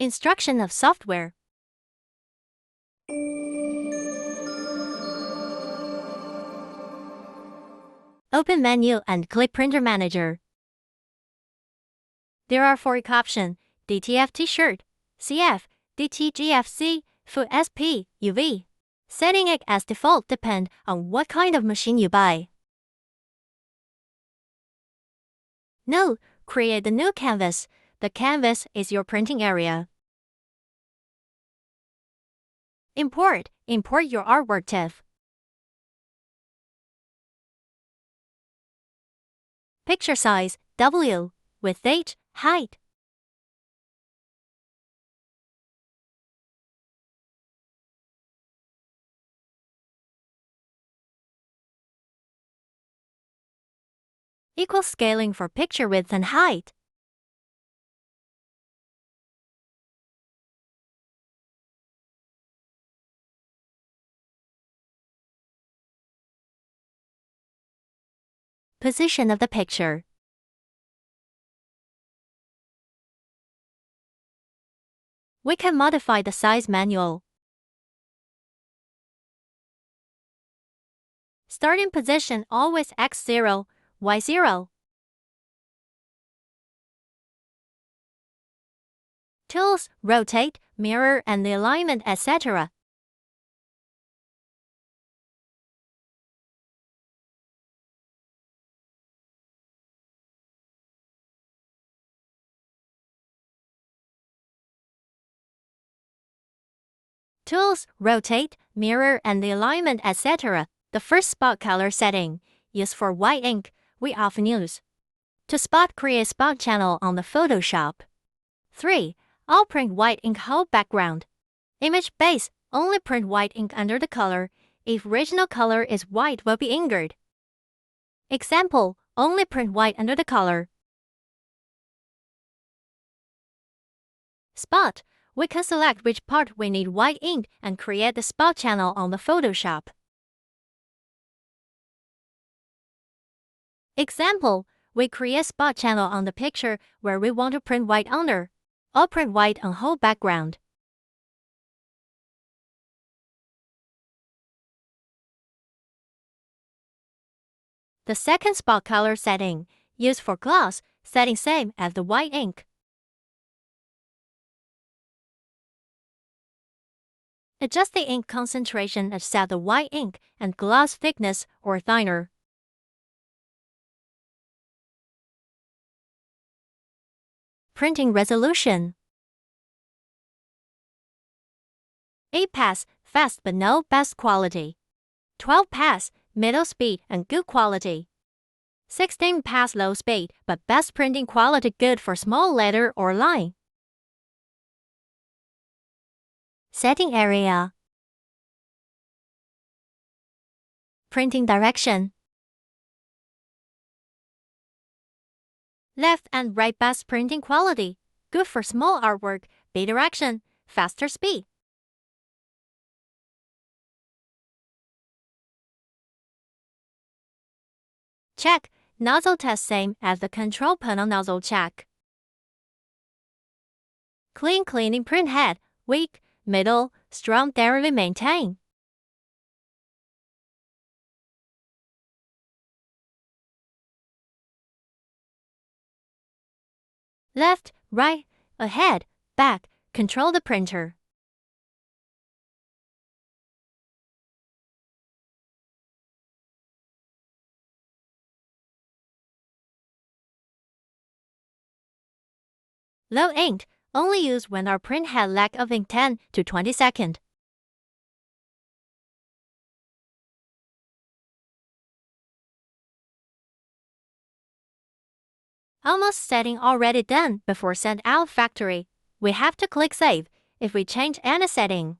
Instruction of software. Open menu and click Printer Manager. There are 4 options: DTF T-shirt, CF, DTGFC, Full SP, UV. Setting it as default depend on what kind of machine you buy. Note: create a new canvas. The canvas is your printing area. Import your artwork TIFF. Picture size, W. Width H, height. Equal scaling for picture width and height. Position of the picture. We can modify the size manual. Starting position always X0, Y0. Tools, rotate, mirror and the alignment, etc. Tools, rotate, mirror and the alignment, etc. The first spot color setting, used for white ink, we often use. To spot, create spot channel on the Photoshop. 3. All print white ink whole background. Image base, only print white ink under the color. If original color is white, will be inked. Example, only print white under the color. Spot, we can select which part we need white ink and create the spot channel on the Photoshop. Example, we create spot channel on the picture where we want to print white under. I'll print white on whole background. The second spot color setting, used for gloss, setting same as the white ink. Adjust the ink concentration and set the white ink and gloss thickness or thinner. Printing resolution. 8 pass, fast but no best quality. 12 pass, middle speed and good quality. 16 pass, low speed but best printing quality, good for small letter or line. Setting area. Printing direction. Left and right, best printing quality, good for small artwork, B direction, faster speed. Check, nozzle test same as the control panel nozzle check. Cleaning print head, weak, middle, strong, thoroughly maintain. Left, right, ahead, back, control the printer. Low ink, only use when our print head lack of ink 10 to 20 seconds. Almost setting already done before send out factory. We have to click save if we change any setting.